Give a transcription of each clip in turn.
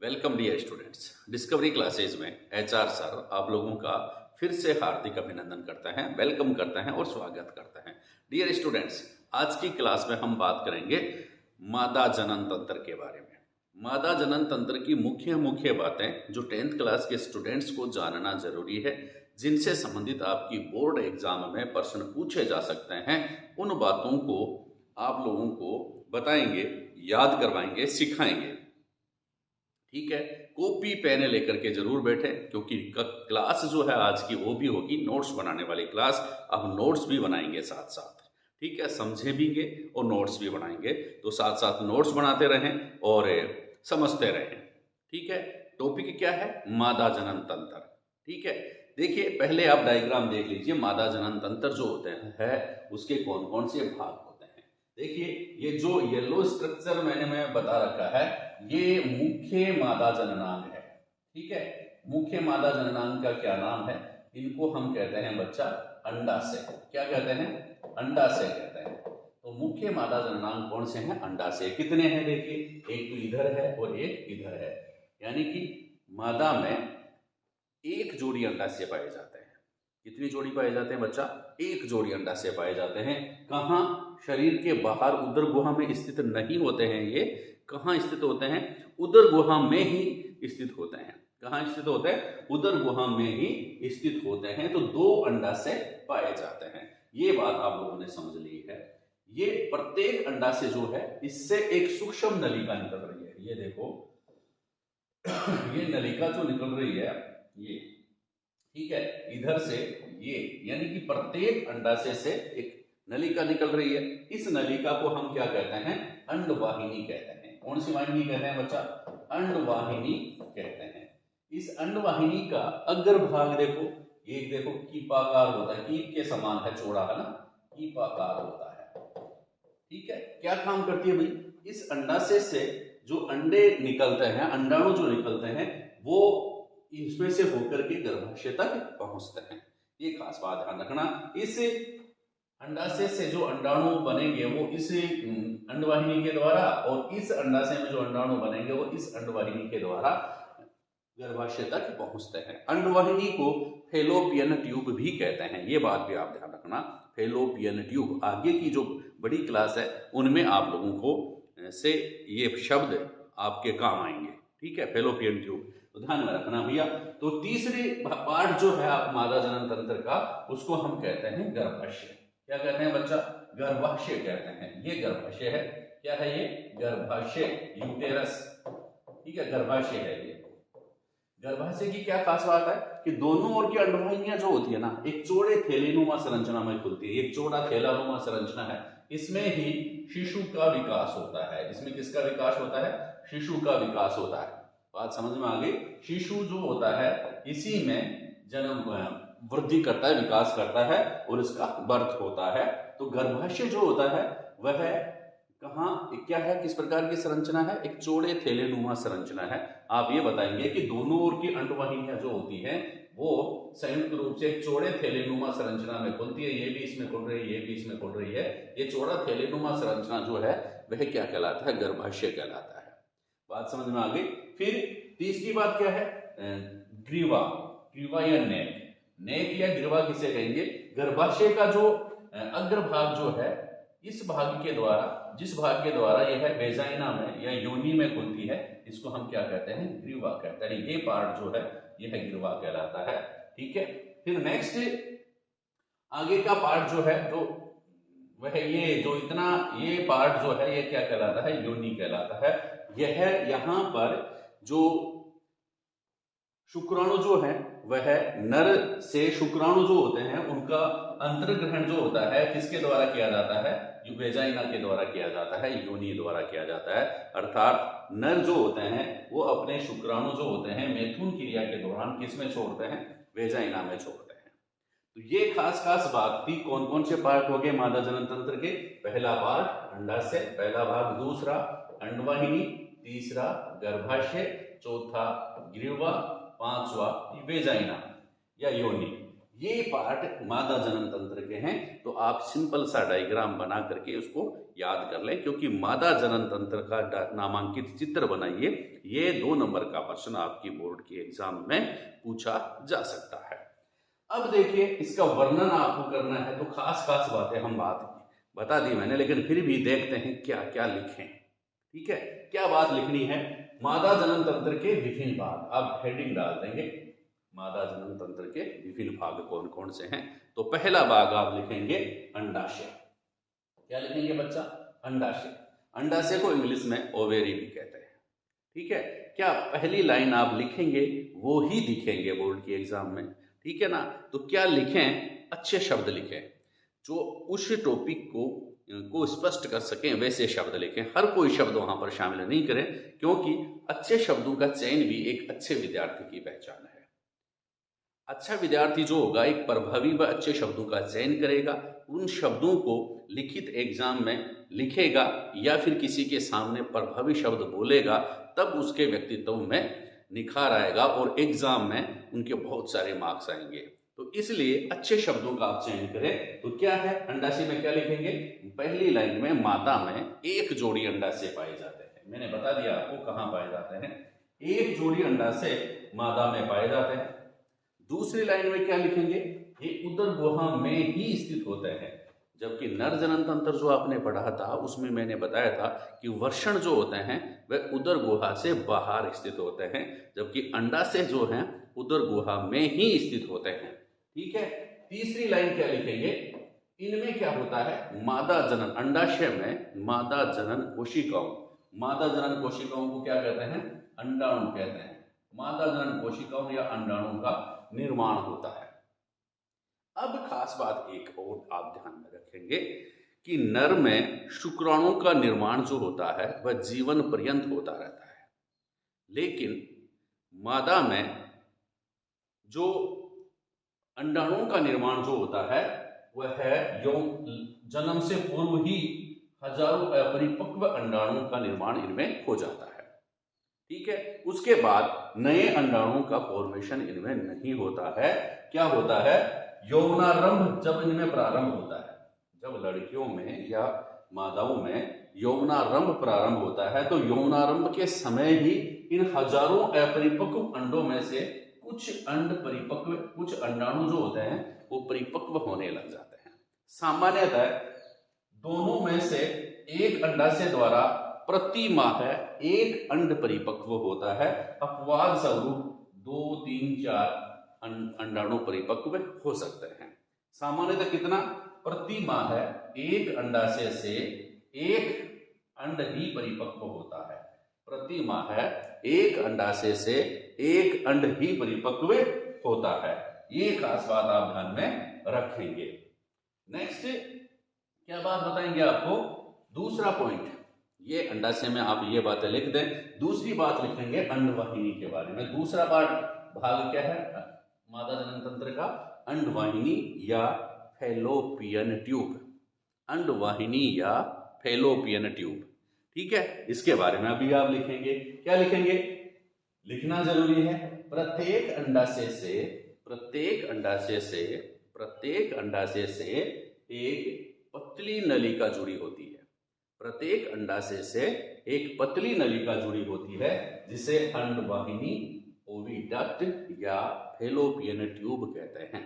Welcome dear students. Discovery classes में HR sir आप लोगों का फिर से हार्दिक अभिनंदन करते हैं, वेलकम करते हैं और स्वागत करते हैं। डियर स्टूडेंट्स, आज की क्लास में हम बात करेंगे मादा जनन तंत्र के बारे में। मादा जनन तंत्र की मुख्य मुख्य बातें जो 10th क्लास के स्टूडेंट्स को जानना जरूरी है, जिनसे संबंधित आपकी बोर्ड एग्जाम में प्रश्न पूछे जा सकते हैं, उन बातों को आप लोगों को बताएंगे, याद करवाएंगे, सिखाएंगे। ठीक है, कॉपी पेन लेकर के जरूर बैठे, क्योंकि क्लास जो है आज की वो भी होगी नोट्स बनाने वाली क्लास। अब नोट्स भी बनाएंगे साथ साथ, ठीक है, समझेंगे और नोट्स भी बनाएंगे, तो साथ साथ नोट्स बनाते रहें और समझते रहें। ठीक है, टॉपिक क्या है? मादा जनन तंत्र। ठीक है, देखिए पहले आप डायग्राम देख लीजिए। मादा जनन तंत्र जो होते हैं उसके कौन कौन से भाग होते हैं। देखिए ये जो येलो स्ट्रक्चर मैं बता रखा है, ये मुख्य मादा जननांग है। ठीक है, मुख्य मादा जननांग का क्या नाम है? इनको हम कहते हैं बच्चा अंडाशय। क्या कहते हैं? अंडाशय कहते हैं। तो मुख्य मादा जननांग कौन से हैं? अंडाशय। कितने हैं? देखिए एक तो इधर है और एक इधर है, यानी कि मादा में एक जोड़ी अंडाशय पाए जाते हैं। कितनी जोड़ी पाए जाते हैं बच्चा? एक जोड़ी अंडाशय पाए जाते हैं। कहाँ? शरीर के बाहर उदर गुहा में स्थित नहीं होते हैं। ये कहाँ स्थित होते हैं? उदर गुहा में ही स्थित होते हैं। कहाँ स्थित होते हैं? उदर गुहा में ही स्थित होते हैं। तो दो अंडाशय पाए जाते हैं। ये बात आप लोगों ने समझ ली है। ये प्रत्येक अंडाशय जो है, इससे एक सूक्ष्म नलिका निकल रही है। ये देखो ये नलिका जो निकल रही है ये, ठीक है, इधर से ये, यानी कि प्रत्येक अंडाशय से एक नलिका निकल रही है। इस नलिका को हम क्या कहते हैं? अंडवाहिनी कहते हैं। कौन सी वाहिनी कहते हैं बच्चा? अंडवाहिनी कहते हैं। इस अंडवाहिनी का अग्रभाग देखो, ये देखो कीपाकार होता है, कीप के समान है, चौड़ा है ना, कीपाकार होता है। ठीक है, क्या काम करती है भाई? इस अंडाशय से जो अंडे निकलते हैं, अंडाणु जो निकलते हैं, वो इसमें से होकर के गर्भाशय तक पहुंचते हैं। ये खास बात ध्यान रखना। इस अंडाशय से जो अंडाणु बनेंगे वो इस अंडवाहिनी के द्वारा, और इस अंडाशय में जो अंडाणु बनेंगे वो इस अंडवाहिनी के द्वारा गर्भाशय तक पहुंचते हैं। अंडवाहिनी को फेलोपियन ट्यूब भी कहते हैं। ये बात भी आप ध्यान रखना। फेलोपियन ट्यूब आगे की जो बड़ी क्लास है उनमें आप लोगों को से ये शब्द आपके काम आएंगे। ठीक है, फेलोपियन ट्यूब तो ध्यान में रखना भैया। तो तीसरी पार्ट जो है मादा जनन तंत्र का, उसको हम कहते हैं गर्भाशय। क्या कहते हैं बच्चा? गर्भाशय कहते हैं। ये गर्भाशय है। क्या है ये? गर्भाशय, यूटेरस। ठीक है, गर्भाशय है ये। गर्भाशय की क्या खास बात है कि दोनों ओर की अंडवाहिनियां जो होती है ना, एक चौड़े थैलीनुमा संरचना में खुलती है। एक चौड़ा थैलानुमा संरचना है, इसमें ही शिशु का विकास होता है। इसमें किसका विकास होता है? शिशु का विकास होता है। बात समझ में आ गई? शिशु जो होता है इसी में जन्म वृद्धि करता है, विकास करता है और इसका बर्थ होता है। तो गर्भाशय जो होता है वह कहाँ, क्या है, किस प्रकार की संरचना है? एक चौड़े थैलेनुमा संरचना है। आप ये बताएंगे कि दोनों ओर की अंडवाहिनियां जो होती हैं वो संयुक्त रूप से एक चौड़े थैलेनुमा संरचना में खुलती है। ये भी इसमें खुल रही है, ये भी इसमें खुल रही है। ये चौड़ा थैलेनुमा संरचना जो है वह क्या कहलाता है? गर्भाशय कहलाता है। बात समझ में आ गई? फिर तीसरी बात क्या है? ग्रीवा। ग्रीवा या नेक। नेक या ग्रीवा किसे कहेंगे? गर्भाशय का जो अग्रभाग जो है, इस भाग के द्वारा, जिस भाग के द्वारा यह वेजाइना में या योनि में खुलती है, इसको हम क्या कहते हैं? ग्रीवा कहते हैं। ये पार्ट जो है यह ग्रीवा कहलाता है। ठीक है, फिर नेक्स्ट आगे का पार्ट जो है, जो वह ये जो इतना ये पार्ट जो है, ये क्या कहलाता है? योनि कहलाता है। यह यहाँ पर जो शुक्राणु जो है वह नर से, शुक्राणु जो होते हैं उनका अंतर्ग्रहण जो होता है किसके द्वारा किया जाता है? वेजाइना के द्वारा किया जाता है, योनि द्वारा किया जाता है। अर्थात नर जो होते हैं वो अपने शुक्राणु जो होते हैं मैथुन क्रिया के दौरान किसमें छोड़ते हैं? वेजाइना में छोड़ते हैं। तो ये खास खास बात थी। कौन कौन से पार्ट हो गए मादा जनन तंत्र के? पहला पार्ट अंडाशय, पहला भाग, दूसरा अंडवाहिनी, तीसरा गर्भाशय, चौथा ग्रीवा, पांचवा वेजाइना या योनि। ये पार्ट मादा जनन तंत्र के हैं। तो आप सिंपल सा डायग्राम बना करके उसको याद कर लें, क्योंकि मादा जनन तंत्र का नामांकित चित्र बनाइए। ये 2 नंबर का प्रश्न आपकी बोर्ड के एग्जाम में पूछा जा सकता है। अब देखिए, इसका वर्णन आपको करना है तो खास खास बातें हम बता दी मैंने, लेकिन फिर भी देखते हैं क्या क्या लिखें। ठीक है, क्या बात लिखनी है? मादा जनन तंत्र के विभिन्न भाग, आप हेडिंग डाल देंगे, मादा जनन तंत्र के विभिन्न भाग कौन कौन से हैं। तो पहला भाग आप लिखेंगे अंडाशय। क्या लिखेंगे बच्चा? अंडाशय। अंडाशय को इंग्लिश में ओवेरी भी कहते हैं। ठीक है, क्या पहली लाइन आप लिखेंगे वो ही दिखेंगे बोर्ड के एग्जाम में, ठीक है ना? तो क्या लिखें? अच्छे शब्द लिखें, जो उस टॉपिक को स्पष्ट कर सकें वैसे शब्द लिखें। हर कोई शब्द वहां पर शामिल नहीं करें, क्योंकि अच्छे शब्दों का चयन भी एक अच्छे विद्यार्थी की पहचान है। अच्छा विद्यार्थी जो होगा एक प्रभावी व अच्छे शब्दों का चयन करेगा, उन शब्दों को लिखित एग्जाम में लिखेगा या फिर किसी के सामने प्रभावी शब्द बोलेगा, तब उसके व्यक्तित्व में निखार आएगा और एग्जाम में उनके बहुत सारे मार्क्स आएंगे। तो इसलिए अच्छे शब्दों का आप चयन करें। तो क्या है, अंडाशय में क्या लिखेंगे? पहली लाइन में मादा में 1 जोड़ी अंडाशय पाए जाते हैं। मैंने बता दिया आपको कहाँ पाए जाते हैं। 1 जोड़ी अंडाशय मादा में पाए जाते हैं। दूसरी लाइन में क्या लिखेंगे? ये उदर गुहा में ही स्थित होते हैं, जबकि नर जनन तंत्र जो आपने पढ़ा था उसमें मैंने बताया था कि वर्षण जो होते हैं वह उदर गुहा से बाहर स्थित होते हैं, जबकि अंडाशय जो हैं उदर गुहा में ही स्थित होते हैं। ठीक है, तीसरी लाइन क्या लिखेंगे? इनमें क्या होता है? मादा जनन, अंडाशय में मादा जनन कोशिकाओं, मादा जनन कोशिकाओं को क्या कहते हैं? अंडाणु कहते हैं। मादा जनन कोशिकाओं या अंडाणु का निर्माण होता है। अब खास बात एक और आप ध्यान में रखेंगे कि नर में शुक्राणु का निर्माण जो होता है वह जीवन पर्यंत होता रहता है, लेकिन मादा में जो अंडाणुओं का निर्माण जो होता है वह है जन्म से पूर्व ही हजारों अपरिपक्व अंडाणुओं का निर्माण इनमें हो जाता है। ठीक है, उसके बाद नए अंडाणुओं का फॉर्मेशन इनमें नहीं होता है। क्या होता है? यौवनारंभ जब इनमें प्रारंभ होता है, जब लड़कियों में या मादाओं में यौवनारंभ प्रारंभ होता है, तो यौवनारंभ के समय ही इन हजारों अपरिपक्व अंडों में से कुछ अंड परिपक्व, कुछ अंडाणु जो होते हैं वो परिपक्व होने लग जाते हैं। सामान्यतः दोनों में से एक अंडाशय द्वारा प्रति माह 1 अंड परिपक्व होता है। अपवाद स्वरूप 2, 3, 4 अंडाणु परिपक्व हो सकते हैं। सामान्यतः कितना? प्रति माह 1 अंडाशय से 1 अंड ही परिपक्व होता है। प्रति माह 1 अंडाशय से 1 अंड ही परिपक्व होता है। ये खास बात आप ध्यान में रखेंगे। नेक्स्ट क्या बात बताएंगे आपको? दूसरा पॉइंट, ये अंडाशय में आप ये बातें लिख दें। दूसरी बात लिखेंगे अंडवाहिनी के बारे में। दूसरा भाग क्या है मादा जनन तंत्र का? अंडवाहिनी या फैलोपियन ट्यूब। अंडवाहिनी या फैलोपियन ट्यूब। ठीक है, इसके बारे में अभी आप लिखेंगे। क्या लिखेंगे? लिखना जरूरी है। प्रत्येक अंडाशय से एक पतली नलिका जुड़ी होती है। प्रत्येक अंडाशय से एक पतली नलिका जुड़ी होती है, जिसे अंडवाहिनी, ओविडक्ट या फैलोपियन ट्यूब कहते हैं।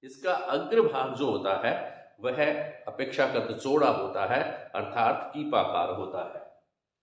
इसका अग्रभाग जो होता है वह अपेक्षाकृत चौड़ा होता है, अर्थात कीपाकार होता है।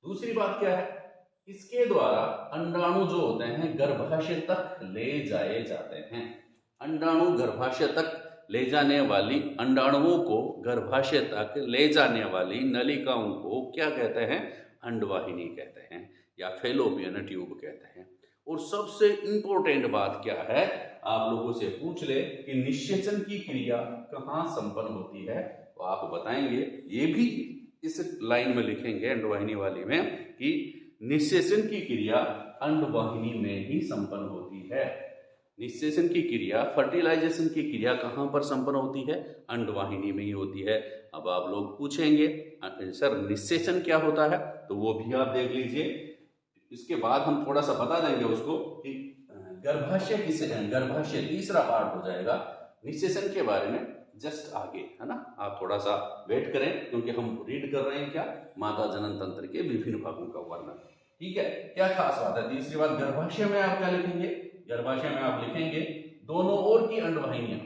दूसरी बात क्या है? इसके द्वारा अंडाणु जो होते हैं गर्भाशय तक ले जाए जाते हैं। अंडाणु गर्भाशय तक ले जाने वाली, अंडाणुओं को गर्भाशय तक ले जाने वाली नलिकाओं को क्या कहते हैं? अंडवाहिनी कहते हैं या फैलोपियन ट्यूब कहते हैं। और सबसे इंपॉर्टेंट बात क्या है, आप लोगों से पूछ ले कि निषेचन की क्रिया कहाँ संपन्न होती है, तो आप बताएंगे। ये भी इस लाइन में लिखेंगे अंडवाहिनी वाली में कि निषेचन की क्रिया अंडवाहिनी में ही संपन्न होती है। निषेचन की क्रिया, फर्टिलाइजेशन की क्रिया कहाँ पर संपन्न होती है? अंडवाहिनी में ही होती है। अब आप लोग पूछेंगे सर निषेचन क्या होता है, तो वो भी आप देख लीजिए। इसके बाद हम थोड़ा सा बता देंगे उसको कि गर्भाशय किसे कहें, गर्भाशय तीसरा पार्ट हो जाएगा निषेचन के बारे में जस्ट आगे, है ना। आप थोड़ा सा वेट करें क्योंकि हम रीड कर रहे हैं क्या, मादा जनन तंत्र के विभिन्न भागों का वर्णन। ठीक है, क्या खास बात है। तीसरी बात, गर्भाशय में आप क्या लिखेंगे, गर्भाशय में आप लिखेंगे दोनों ओर की अंडवाहिनियां।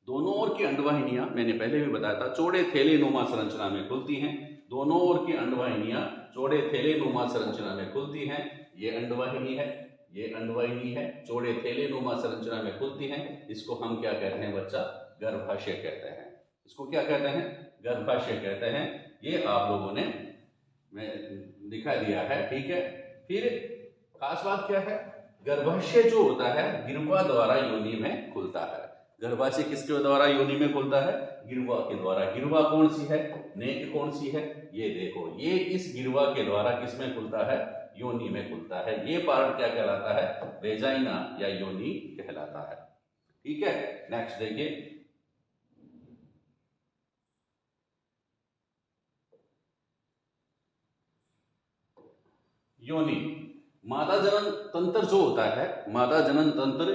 दोनों ओर की अंडवाहिनियां मैंने पहले भी बताया था चौड़े थैले नुमा संरचना में खुलती हैं। दोनों ओर की अंडवाहिनियां चौड़े थैले नुमा संरचना में खुलती हैं। ये अंडवाहिनी है, ये अंडवाहिनी है, चौड़े थैले नुमा संरचना में खुलती हैं। इसको हम क्या कहते हैं बच्चा, गर्भाशय कहते हैं। इसको क्या कहते हैं, गर्भाशय कहते हैं। ये आप लोगों ने दिखा दिया है। ठीक है, फिर खास बात क्या है, गर्भाशय जो होता है गिरवा द्वारा योनि में खुलता है। गर्भाशय किसके द्वारा योनि में खुलता है, गिरवा के द्वारा। गिरवा कौन सी है, नेक कौन सी है, ये देखो, ये इस गिरवा के द्वारा किसमें खुलता है, योनि में खुलता है। ये पार्ट क्या कहलाता है, वेजाइना या योनि कहलाता है। ठीक है, नेक्स्ट देखिए, योनि। मादा जनन तंत्र जो होता है, मादा जनन तंत्र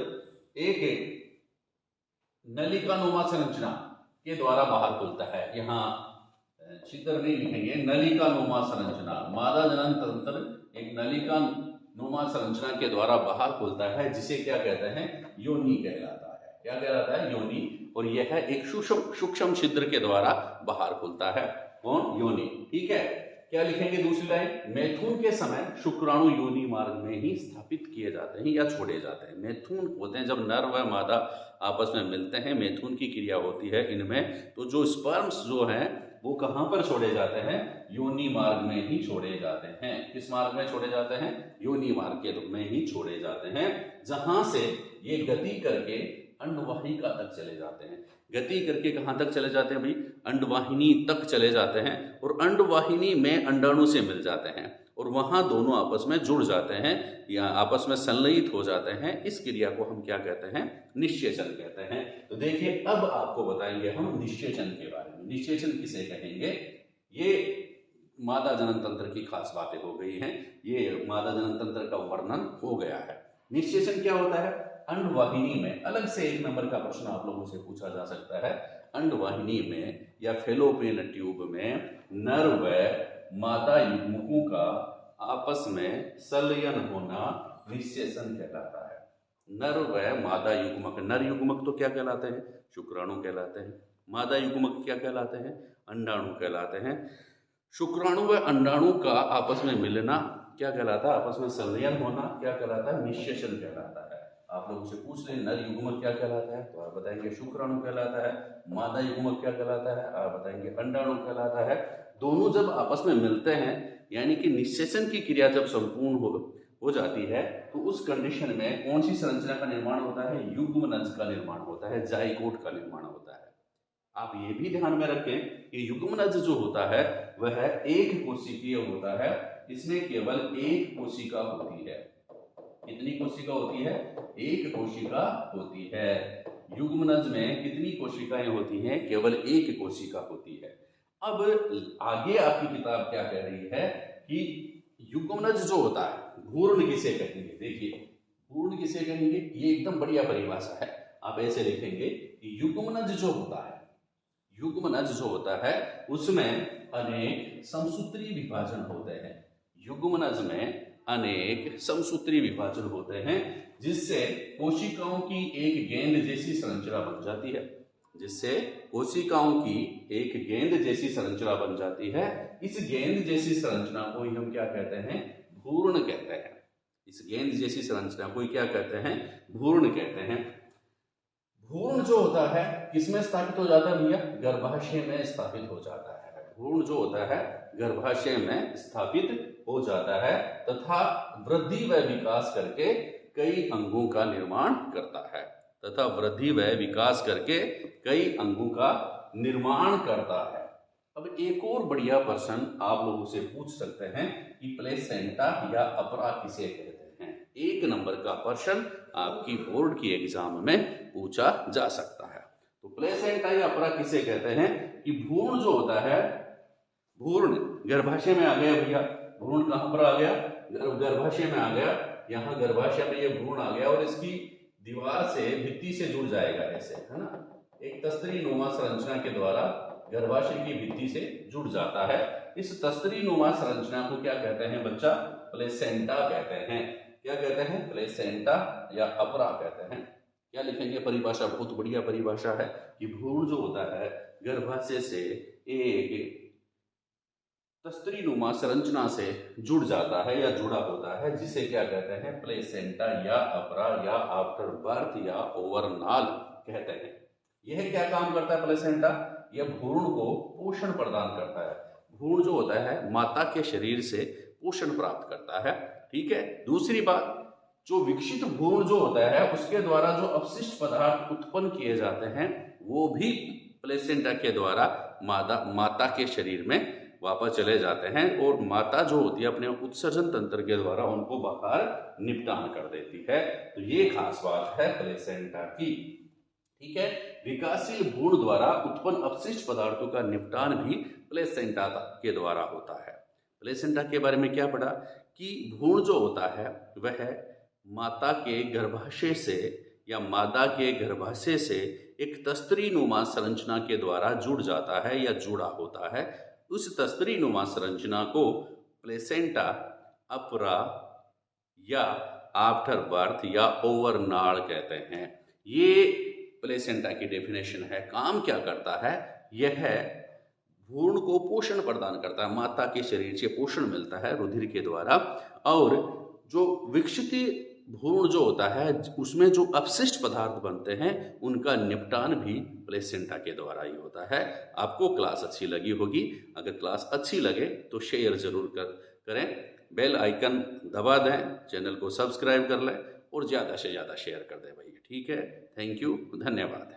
एक नलिका नुमा संरचना के द्वारा बाहर खुलता है। यहाँ छिद्र नहीं लिखेंगे, नलिका नुमा संरचना। मादा जनन तंत्र एक नलिका नुमा संरचना के द्वारा बाहर खुलता है, जिसे क्या कहते हैं, योनि कहलाता है। क्या कहलाता है, योनि। और यह एक सूक्ष्म छिद्र के द्वारा बाहर खुलता है। कौन, योनि। ठीक है, क्या लिखेंगे दूसरी लाइन, मैथुन के समय शुक्राणु योनि मार्ग में ही स्थापित किए जाते हैं या छोड़े जाते हैं। मैथुन होते हैं जब नर व मादा आपस में मिलते हैं, मैथुन की क्रिया होती है इनमें, तो जो स्पर्म्स जो हैं वो कहाँ पर छोड़े जाते हैं, योनि मार्ग में ही छोड़े जाते हैं। किस मार्ग में छोड़े जाते हैं, योनि मार्ग के रूप में ही छोड़े जाते हैं, जहां से ये गति करके अंडवाहिका तक चले जाते हैं। गति करके कहाँ तक चले जाते हैं भाई, अंडवाहिनी तक चले जाते हैं, और अंडवाहिनी में अंडाणु से मिल जाते हैं, और वहां दोनों आपस में जुड़ जाते हैं या आपस में संलयित हो जाते हैं। इस क्रिया को हम क्या कहते हैं, निषेचन कहते हैं। तो देखिए, अब आपको बताएंगे हम निषेचन के बारे में। निषेचन किसे कहेंगे, ये मादा जनन तंत्र की खास बातें हो गई हैं, ये मादा जनन तंत्र का वर्णन हो गया है। निषेचन क्या होता है, अंडवाहिनी में, अलग से एक नंबर का प्रश्न आप लोगों से पूछा जा सकता है, अंडवाहिनी में या फेलोपियन ट्यूब में नर व मादा युग्मकों का आपस में संलयन होना निषेचन कहलाता है। नर व मादा युग्मक, नर युग्मक तो क्या कहलाते हैं, शुक्राणु कहलाते हैं। मादा युग्मक क्या कहलाते हैं, अंडाणु कहलाते हैं। शुक्राणु व अंडाणु का आपस में मिलना क्या कहलाता है, आपस में संलयन होना क्या कहलाता है, निषेचन कहलाता है। आप लोगों से पूछ लें नर युग्मक क्या कहलाता है, तो आप बताएंगे शुक्राणु कहलाता है। मादा युग्मक क्या कहलाता है, आप बताएंगे अंडाणु कहलाता है। दोनों जब आपस में मिलते हैं, यानी कि निषेचन की क्रिया जब संपूर्ण हो जाती है, तो उस कंडीशन में कौन सी संरचना का निर्माण होता है, युग्मनज का निर्माण होता है, जाइगोट का निर्माण होता है। आप ये भी ध्यान में रखें कि युग्मनज जो होता है वह एक कोशिकीय होता है। इसमें केवल एक कोशिका होती है। कितनी कोशिका होती है, एक कोशिका होती है। युग्मनज में कितनी कोशिकाएं होती हैं, केवल एक कोशिका होती है। अब आगे आपकी किताब क्या कह रही है कि युग्मनज जो होता है भ्रूण किसे कहेंगे। देखिए, भ्रूण किसे कहेंगे, ये एकदम बढ़िया परिभाषा है। आप ऐसे लिखेंगे कि युग्मनज जो होता है, युग्मनज जो होता है उसमें अनेक समसूत्री विभाजन होते हैं। युग्मनज में अनेक समसूत्री विभाजन होते हैं, जिससे कोशिकाओं की एक गेंद जैसी संरचना बन जाती है। जिससे कोशिकाओं की एक गेंद जैसी संरचना बन जाती है। इस गेंद जैसी संरचना को ही हम क्या कहते हैं, भ्रूण कहते हैं। इस गेंद जैसी संरचना को क्या कहते हैं, भ्रूण कहते हैं। भ्रूण जो होता है किसमें स्थापित हो जाता है भैया, गर्भाशय में स्थापित हो जाता है। भ्रूण जो होता है गर्भाशय में स्थापित हो जाता है तथा वृद्धि व विकास करके कई अंगों का निर्माण करता है। तथा वृद्धि व विकास करके कई अंगों का निर्माण करता है। अब एक और बढ़िया प्रश्न आप लोगों से पूछ सकते हैं कि प्लेसेंटा या अपरा किसे कहते हैं। एक नंबर का प्रश्न आपकी बोर्ड की एग्जाम में पूछा जा सकता है। तो प्लेसेंटा या अपरा किसे कहते हैं कि भ्रूण जो होता है, भ्रूण गर्भाशय में आ गया भैया, भ्रूण कहां पर आ गया, गर्भाशय में आ गया, यहाँ गर्भाशय में ये भ्रूण आ गया और इसकी दीवार से भित्ति से जुड़ जाएगा ऐसे, है ना, एक तस्तरी नुमा संरचना के द्वारा गर्भाशय की भित्ति से जुड़ जाता है। इस तस्तरी नुमा संरचना को क्या कहते हैं बच्चा? प्लेसेंटा कहते हैं। क्या कहते हैं? प्लेसेंटा या अपरा कहते हैं। क्या लिखेंगे परिभाषा? बहुत बढ़िया परिभाषा है कि भ्रूण जो होता है गर्भाशय से एक तस्तरी नुमा संरचना से जुड़ जाता है या जुड़ा होता है, जिसे क्या कहते हैं? प्लेसेंटा या अपरा या आफ्टर बर्थ या ओवरनाल कहते हैं। यह क्या काम करता है प्लेसेंटा? यह भ्रूण को पोषण प्रदान करता है। भ्रूण जो होता है माता के शरीर से पोषण प्राप्त करता है, ठीक है। दूसरी बात, जो विकसित भ्रूण जो होता है उसके द्वारा जो अपशिष्ट पदार्थ उत्पन्न किए जाते हैं वो भी प्लेसेंटा के द्वारा माता के शरीर में वापस चले जाते हैं और माता जो होती है अपने उत्सर्जन तंत्र के द्वारा उनको बाहर निपटान कर देती है। तो ये खास बात है प्लेसेंटा की, ठीक है। विकासशील भ्रूण द्वारा उत्पन्न अपशिष्ट पदार्थों का निपटान भी प्लेसेंटा के द्वारा होता है। प्लेसेंटा के बारे में क्या पढ़ा कि भ्रूण जो होता है वह माता के गर्भाशय से या मादा के गर्भाशय से एक तस्तरी नुमा संरचना के द्वारा जुड़ जाता है या जुड़ा होता है। उस तस्तरी नुमा संरचना को प्लेसेंटा, अपरा या आफ्टर बर्थ या ओवरनाल कहते हैं। ये प्लेसेंटा की डेफिनेशन है। काम क्या करता है? यह भ्रूण को पोषण प्रदान करता है, माता के शरीर से पोषण मिलता है रुधिर के द्वारा, और जो विकसित भ्रूण जो होता है उसमें जो अपशिष्ट पदार्थ बनते हैं उनका निपटान भी प्लेसेंटा के द्वारा ही होता है। आपको क्लास अच्छी लगी होगी। अगर क्लास अच्छी लगे तो शेयर जरूर करें, बेल आइकन दबा दें, चैनल को सब्सक्राइब कर लें और ज़्यादा से ज़्यादा शेयर कर दें भाई, ठीक है। थैंक यू, धन्यवाद।